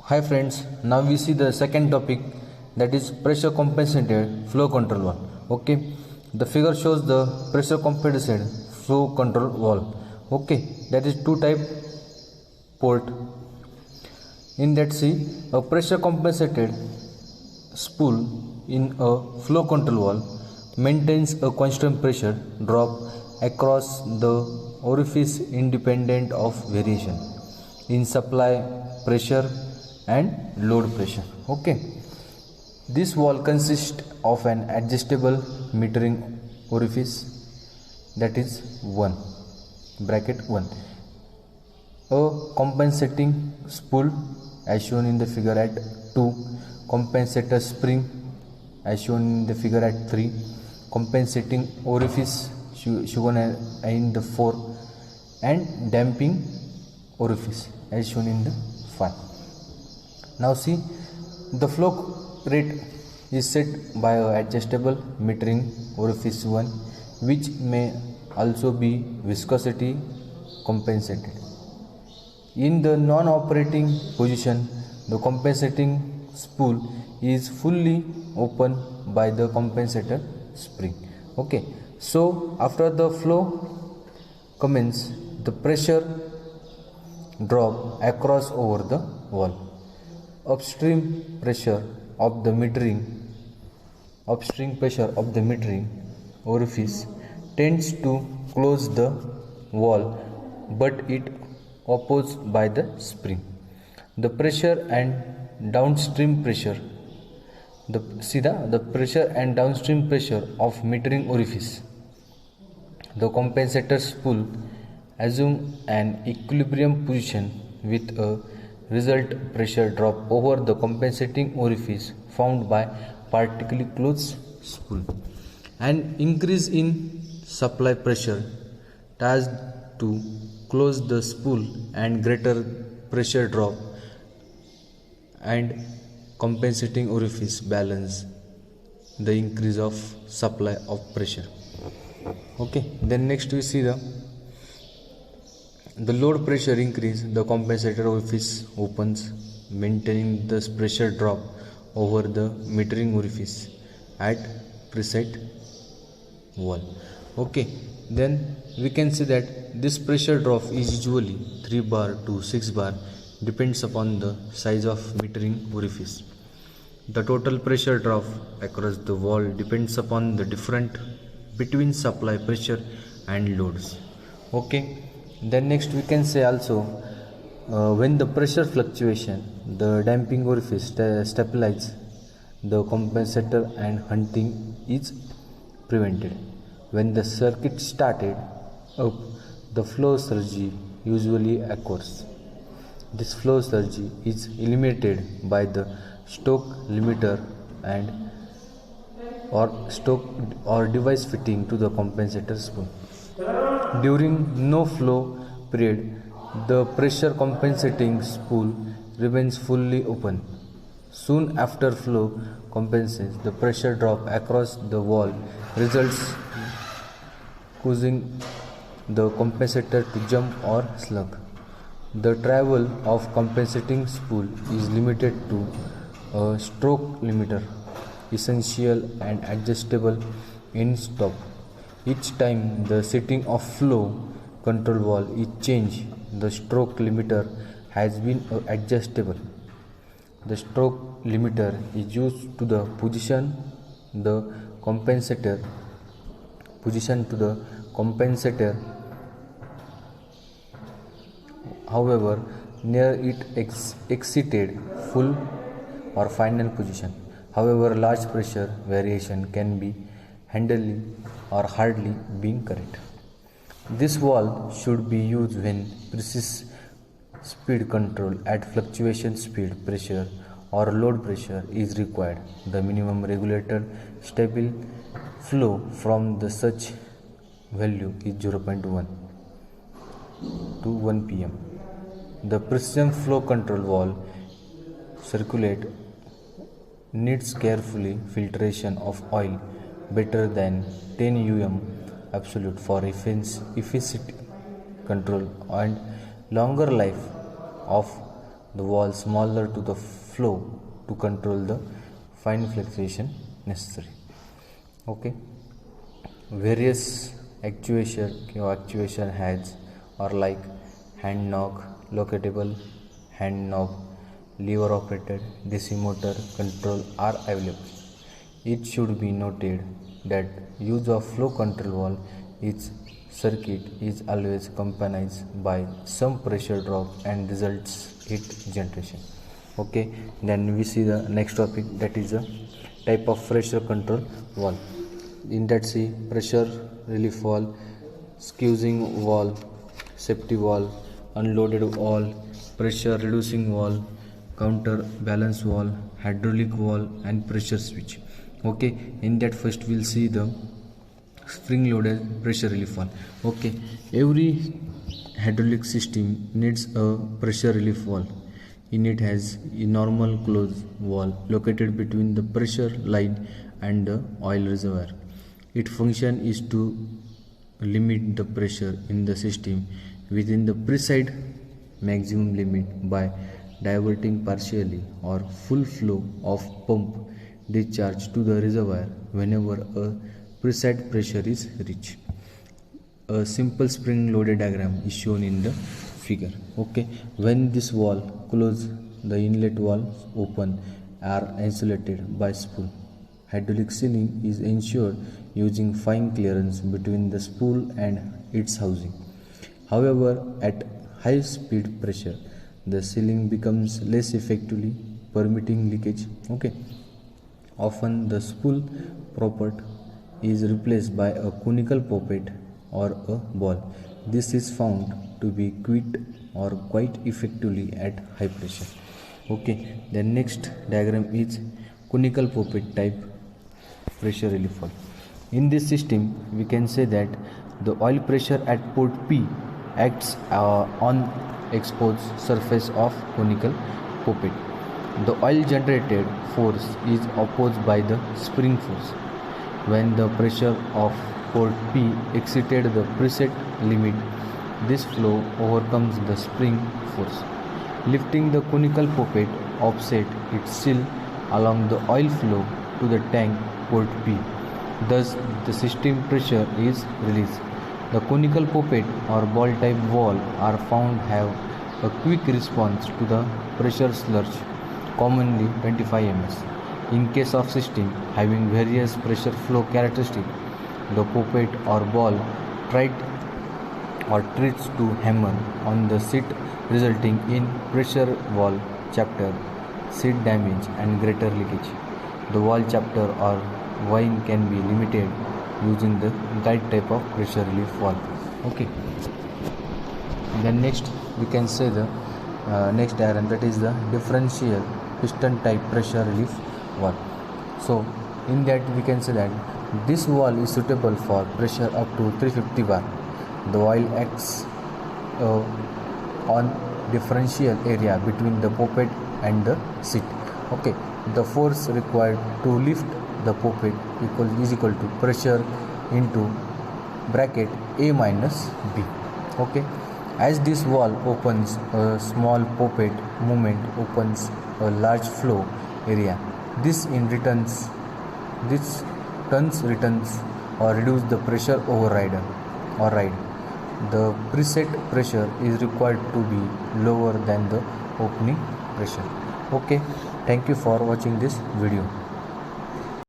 Hi friends, now we see the second topic, that is pressure compensated flow control valve. Okay, the figure shows the pressure compensated flow control valve. Okay, that is two type port. In that, see, a pressure compensated spool in a flow control valve maintains a constant pressure drop across the orifice independent of variation in supply pressure and load pressure. Okay, this valve consists of an adjustable metering orifice, that is 1 bracket 1, a compensating spool as shown in the figure at 2, compensator spring as shown in the figure at 3, compensating orifice shown in the 4, and damping orifice as shown in the 5. Now see, the flow rate is set by a adjustable metering orifice 1, which may also be viscosity compensated. In the non-operating position, the compensating spool is fully open by the compensator spring. Okay, so after the flow commence, the pressure drop across over the valve. Upstream pressure of the metering orifice tends to close the valve, but it opposed by the spring. The pressure and downstream pressure of metering orifice. The compensator spool assume an equilibrium position with a result pressure drop over the compensating orifice found by partially closed spool. An increase in supply pressure tends to close the spool, and greater pressure drop and compensating orifice balance the increase of supply of pressure. Okay, then next we see the load pressure increase, the compensator orifice opens, maintaining the pressure drop over the metering orifice at preset valve. Okay, then we can see that this pressure drop is usually 3 bar to 6 bar, depends upon the size of metering orifice. The total pressure drop across the valve depends upon the difference between supply pressure and loads. Okay, then next we can say also, when the pressure fluctuation, the damping orifice stabilizes the compensator and hunting is prevented. When the circuit started up, the flow surge usually occurs. This flow surge is eliminated by the Stoke limiter or device fitting to the compensator spool. During no flow period, the pressure compensating spool remains fully open. Soon after flow compensates, the pressure drop across the valve results causing the compensator to jump or slug. The travel of compensating spool is limited to a stroke limiter, essential and adjustable in stop. Each time the setting of flow control valve is changed, the stroke limiter has been adjustable. The stroke limiter is used to the position the compensator. However, near it exceeded full or final position. However, large pressure variation can be handily or hardly being correct. This valve should be used when precise speed control at fluctuation speed pressure or load pressure is required. The minimum regulated stable flow from the such value is 0.1 to 1 pm. The precision flow control valve circulate needs carefully filtration of oil better than 10 um absolute for efficient control and longer life of the wall smaller to the flow to control the fine fluctuation necessary. Okay, various actuation heads are like hand knob, locatable hand knob, lever operated DC motor control are available. It should be noted that use of flow control valve is circuit is always accompanied by some pressure drop and results heat generation. Okay, then we see the next topic, that is the type of pressure control valve. In that, see pressure relief valve, squeezing valve, safety valve, unloaded valve, pressure reducing valve, counterbalance valve, hydraulic valve, and pressure switch. Okay, in that first we'll see the spring loaded pressure relief valve. Okay, every hydraulic system needs a pressure relief valve. In it has a normal closed valve located between the pressure line and the oil reservoir. Its function is to limit the pressure in the system within the preset maximum limit by diverting partially or full flow of pump discharge to the reservoir whenever a preset pressure is reached. A simple spring loaded diagram is shown in the figure. Okay, when this valve closed, the inlet valves open are insulated by spool. Hydraulic sealing is ensured using fine clearance between the spool and its housing. However, at high speed pressure, the sealing becomes less effectively, permitting leakage. Okay, often the spool proppet is replaced by a conical poppet or a ball. This is found to be quite effectively at high pressure. Okay, the next diagram is conical poppet type pressure relief valve. In this system, we can say that the oil pressure at port P acts on exposed surface of conical poppet. The oil generated force is opposed by the spring force. When the pressure of port P exceeded the preset limit, this flow overcomes the spring force, lifting the conical poppet offset its seal along the oil flow to the tank port P. Thus, the system pressure is released. The conical poppet or ball type valve are found have a quick response to the pressure surge, commonly 25 ms. In case of system having various pressure flow characteristics, the poppet or ball treats to hammer on the seat, resulting in pressure valve chapter, seat damage, and greater leakage. The valve chapter or wiring can be limited using the guide type of pressure relief valve. Okay. Then next we can say the next diagram, that is the differential piston type pressure relief valve. So in that we can say that this valve is suitable for pressure up to 350 bar. The valve acts on differential area between the poppet and the seat. Okay, the force required to lift the poppet is equal to pressure into bracket A minus B. Okay, as this valve opens a small poppet movement opens a large flow area. This returns or reduce the pressure override. The preset pressure is required to be lower than the opening pressure. Okay, thank you for watching this video.